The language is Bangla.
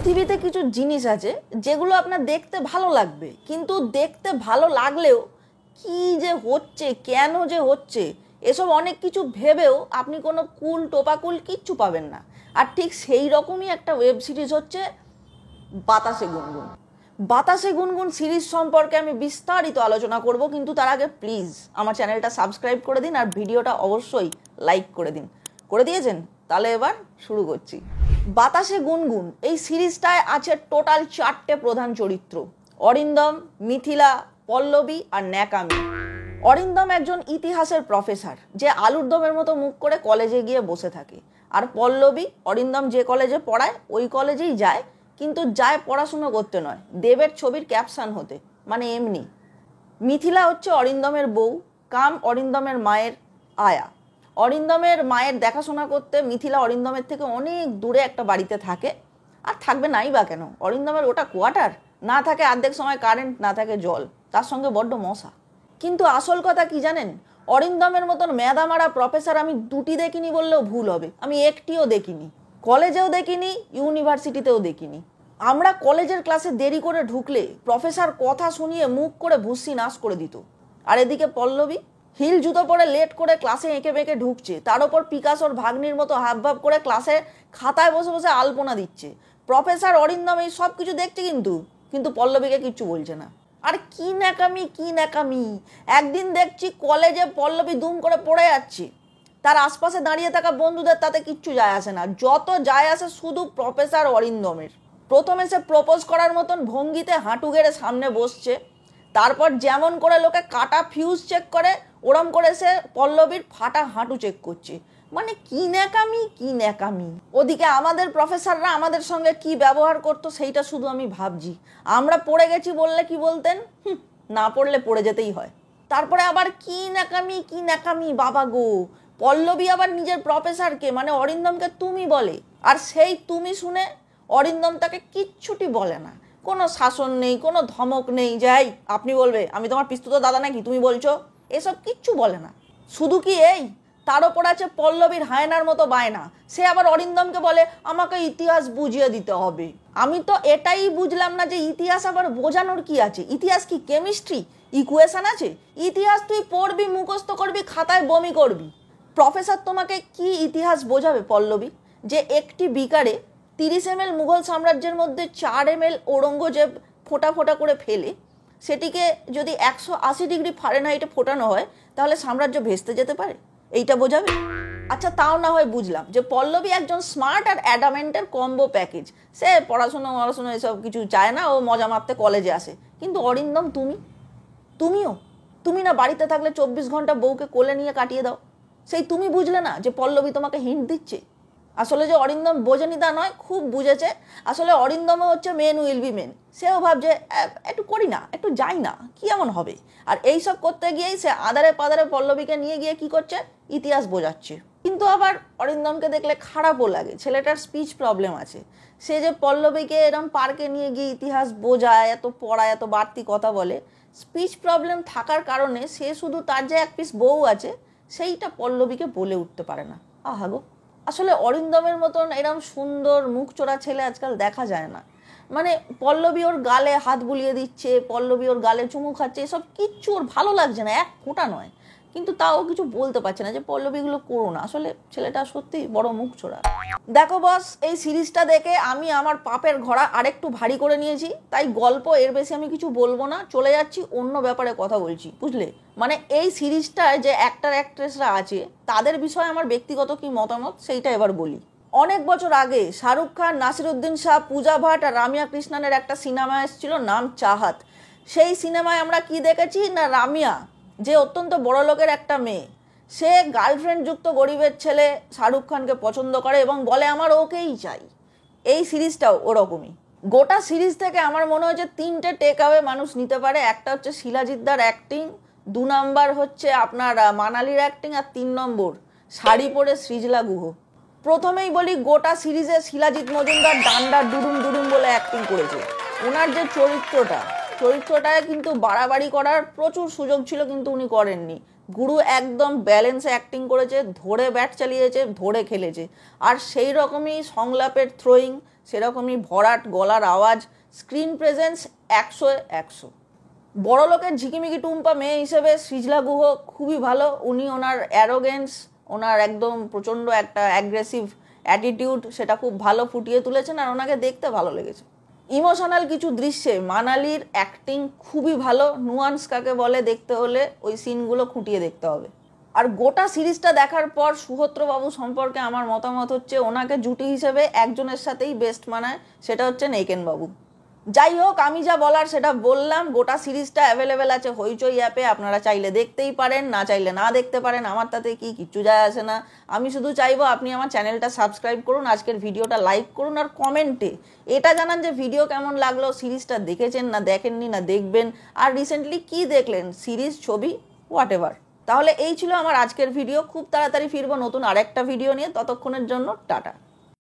পৃথিবীতে কিছু জিনিস আছে যেগুলো আপনার দেখতে ভালো লাগবে, কিন্তু দেখতে ভালো লাগলেও কি যে হচ্ছে, কেন যে হচ্ছে, এসব অনেক কিছু ভেবেও আপনি কোনো কুল টোপাকুল কিচ্ছু পাবেন না। আর ঠিক সেই রকমই একটা ওয়েব সিরিজ হচ্ছে বাতাসে গুনগুন। বাতাসে গুনগুন সিরিজ সম্পর্কে আমি বিস্তারিত আলোচনা করব, কিন্তু তার আগে প্লিজ আমার চ্যানেলটা সাবস্ক্রাইব করে দিন আর ভিডিওটা অবশ্যই লাইক করে দিন। করে দিয়েছেন? তাহলে এবার শুরু করছি। বাতাসে গুনগুন এই সিরিজটায় আছে টোটাল 4টে প্রধান চরিত্র: অরিন্দম, মিথিলা, পল্লবী আর ন্যাকামি। অরিন্দম একজন ইতিহাসের প্রফেসর যে আলুর দমের মতো মুখ করে কলেজে গিয়ে বসে থাকে। আর পল্লবী, অরিন্দম যে কলেজে পড়ায় ওই কলেজেই যায়, কিন্তু যায় পড়াশুনো করতে নয়, দেবের ছবির ক্যাপশন হতে, মানে এমনি। মিথিলা হচ্ছে অরিন্দমের বউ, কাম অরিন্দমের মায়ের আয়া। অরিন্দমের মায়ের দেখাশোনা করতে মিথিলা অরিন্দমের থেকে অনেক দূরে একটা বাড়িতে থাকে। আর থাকবে নাই বা কেন, অরিন্দমের ওটা কোয়ার্টার, না থাকে অর্ধেক সময় কারেন্ট, না থাকে জল, তার সঙ্গে বড্ড মশা। কিন্তু আসল কথা কি জানেন? অরিন্দমের মতন মেয়াদামারা প্রফেসর আমি দুটি দেখিনি বললেও ভুল হবে, আমি একটিও দেখিনি। কলেজেও দেখিনি, ইউনিভার্সিটিতেও দেখিনি। আমরা কলেজের ক্লাসে দেরি করে ঢুকলে প্রফেসর কথা শুনিয়ে মুখ করে ভুসি নাশ করে দিত। আর এদিকে পল্লবী হিল জুতো পরে লেট করে ক্লাসে এঁকে বেঁকে ঢুকছে, তার ওপর পিকাসোর ভাগ্নির মতো হাবভাব করে ক্লাসে খাতায় বসে বসে আলপনা দিচ্ছে। প্রফেসর অরিন্দম এই সব কিছু দেখছে, কিন্তু পল্লবীকে কিচ্ছু বলছে না। আর কি ন্যাকামি, কি ন্যাকামি! একদিন দেখছি কলেজে পল্লবী দুম করে পড়ে যাচ্ছে, তার আশপাশে দাঁড়িয়ে থাকা বন্ধুদের তাতে কিচ্ছু যায় আসে না, যত যায় আসে শুধু প্রফেসর অরিন্দমের। প্রথমে সে প্রপোজ করার মতন ভঙ্গিতে হাঁটু গেড়ে সামনে বসছে, তারপর যেমন করে লোকে কাটা ফিউজ চেক করে ওরম করে সে পল্লবীর ফাটা হাঁটু চেক করছে। মানে কি ন্যাকামি, কি ন্যাকামি! ওদিকে আমাদের প্রফেসররা আমাদের সঙ্গে কি ব্যবহার করতো সেইটা শুধু আমি ভাবছি। আমরা পড়ে গেছি বললে কি বলতেন, না পড়লে পড়ে যেতেই হয়। তারপরে আবার কি ন্যাকামি, কি ন্যাকামি! বাবা গো, পল্লবী আবার নিজের প্রফেসরকে মানে অরিন্দমকে তুমি বলে, আর সেই তুমি শুনে অরিন্দম তাকে কিচ্ছুটি বলে না। কোনো শাসন নেই, কোনো ধমক নেই, যাই আপনি বলবে, আমি তোমার পিস্তুত দাদা নাকি তুমি বলছো, এসব কিচ্ছু বলে না। শুধু কি এই, তার ওপর আছে পল্লবীর হায়নার মতো বায়না। সে আবার অরিন্দমকে বলে আমাকে ইতিহাস বুঝিয়ে দিতে হবে। আমি তো এটাই বুঝলাম না যে ইতিহাস আবার বোঝানোর কি আছে? ইতিহাস কি কেমিস্ট্রি, ইকুয়েশন আছে? ইতিহাস তুই পড়বি, মুখস্থ করবি, খাতায় বমি করবি। প্রফেসর তোমাকে কি ইতিহাস বোঝাবে পল্লবী? যে একটি বিকারে 30 ml মুঘল সাম্রাজ্যের মধ্যে 4 ml ঔরঙ্গজেব ফোঁটা ফোঁটা করে ফেলে সেটিকে যদি 180 ডিগ্রি ফারেনহাইটে ফোটানো হয় তাহলে সাম্রাজ্য ভেস্তে যেতে পারে, এইটা বোঝাবে? আচ্ছা, তাও না হয় বুঝলাম যে পল্লবী একজন স্মার্ট আর অ্যাডামেন্টের কম্বো প্যাকেজ, সে পড়াশুনো এসব কিছু চায় না, ও মজা মারতে কলেজে আসে। কিন্তু অরিন্দম তুমি না বাড়িতে থাকলে 24 ঘন্টা বউকে কোলে নিয়ে কাটিয়ে দাও, সেই তুমি বুঝলে না যে পল্লবী তোমাকে হিন্ট দিচ্ছে? আসলে যে অরিন্দম বোঝেনি তা নয়, খুব বুঝেছে। আসলে অরিন্দমও হচ্ছে মেন উইল বি মেন, সেও ভাবছে একটু করি না, একটু যাই না, কি এমন হবে। আর এইসব করতে গিয়েই সে আদারে পাদারে পল্লবীকে নিয়ে গিয়ে কি করছে, ইতিহাস বোঝাচ্ছে। কিন্তু আবার অরিন্দমকে দেখলে খারাপও লাগে, ছেলেটার স্পিচ প্রবলেম আছে। সে যে পল্লবীকে এরম পার্কে নিয়ে গিয়ে ইতিহাস বোঝায়, এত পড়ায়, এত বাড়তি কথা বলে, স্পিচ প্রবলেম থাকার কারণে সে শুধু তার যে এক পিস বউ আছে সেইটা পল্লবীকে বলে উঠতে পারে না। আহা গো, আসলে অরিন্দমের মতন এরম সুন্দর মুখ চোরা ছেলে আজকাল দেখা যায় না। মানে পল্লবী ওর গালে হাত বুলিয়ে দিচ্ছে, পল্লবী ওর গালে চুমু খাচ্ছে, এসব কিচ্ছু ওর ভালো লাগছে না, এক ফোঁটা নয়। কিন্তু তাও কিছু বলতে পারছে না যে পল্লবীগুলো করো না। আসলে ছেলেটা সত্যি বড় মুখ চোরা। দেখো বস, এই সিরিজটা দেখে আমি আমার পাপের ঘোড়া আরেকটু ভারী করে নিয়েছি, তাই গল্প এর বেশি আমি কিছু বলবো না, চলে যাচ্ছি অন্য ব্যাপারে কথা বলছি, বুঝলে? মানে এই সিরিজটায় যে অ্যাক্টর অ্যাক্ট্রেসরা আছে তাদের বিষয়ে আমার ব্যক্তিগত কি মতামত সেইটা এবার বলি। অনেক বছর আগে শাহরুখ খান, নাসিরুদ্দিন শাহ, পূজা ভাট আর রামিয়া কৃষ্ণনের একটা সিনেমা এসেছিল নাম চাহাত। সেই সিনেমায় আমরা কি দেখেছি না, রামিয়া যে অত্যন্ত বড় লোকের একটা মেয়ে, সে গার্লফ্রেন্ড যুক্ত গরিবের ছেলে শাহরুখ খানকে পছন্দ করে এবং বলে আমার ওকেই চাই। এই সিরিজটাও ওরকমই। গোটা সিরিজ থেকে আমার মনে হচ্ছে 3টে টেক অ্যাওয়ে মানুষ নিতে পারে। একটা হচ্ছে শিলাজিৎদার অ্যাক্টিং, 2 নম্বর হচ্ছে আপনার মানালির অ্যাক্টিং, আর 3 নম্বর শাড়ি পরে সৃজলা গুহ। প্রথমেই বলি, গোটা সিরিজে শিলাজিৎ মজুমদার ডান্ডা ডুডুম ডুডুম বলে অ্যাক্টিং করেছে। ওনার যে চরিত্রটায় কিন্তু বাড়াবাড়ি করার প্রচুর সুযোগ ছিল, কিন্তু উনি করেননি। গুরু একদম ব্যালেন্সে অ্যাক্টিং করেছে, ধরে ব্যাট চালিয়েছে, ধরে খেলেছে। আর সেই রকমই সংলাপের থ্রোয়িং, সেরকমই ভরাট গলার আওয়াজ, স্ক্রিন প্রেজেন্স 100-100। বড় লোকের ঝিকিমিকি টুম্পা মেয়ে হিসেবে সৃজলা গুহ খুবই ভালো। উনি ওনার অ্যারোগেন্স, ওনার একদম প্রচণ্ড একটা অ্যাগ্রেসিভ অ্যাটিটিউড, সেটা খুব ভালো ফুটিয়ে তুলেছেন আর ওনাকে দেখতে ভালো লেগেছে। ইমোশনাল কিছু দৃশ্যে মানালির অ্যাক্টিং খুবই ভালো। নুয়ান্স কাকে বলে দেখতে হলে ওই সিনগুলো খুঁটিয়ে দেখতে হবে। আর গোটা সিরিজটা দেখার পর সুহূত্রবাবু সম্পর্কে আমার মতামত হচ্ছে ওনাকে জুটি হিসেবে একজনের সাথেই বেস্ট মানায়, সেটা হচ্ছে নেকেন বাবু। যাই হোক, আমি যা বলার সেটা বললাম। গোটা সিরিজটা অ্যাভেলেবেল আছে হইচই অ্যাপে, আপনারা চাইলে দেখতেই পারেন, না চাইলে না দেখতে পারেন, আমার তাতে কিচ্ছু যায় আসে না। আমি শুধু চাইবো আপনি আমার চ্যানেলটা সাবস্ক্রাইব করুন, আজকের ভিডিওটা লাইক করুন আর কমেন্টে এটা জানান যে ভিডিও কেমন লাগলো, সিরিজটা দেখেছেন না দেখেননি না দেখবেন, আর রিসেন্টলি কি দেখলেন, সিরিজ, ছবি, হোয়াট এভার। তাহলে এই ছিল আমার আজকের ভিডিও। খুব তাড়াতাড়ি ফিরবো নতুন আরেকটা ভিডিও নিয়ে, ততক্ষণের জন্য টাটা।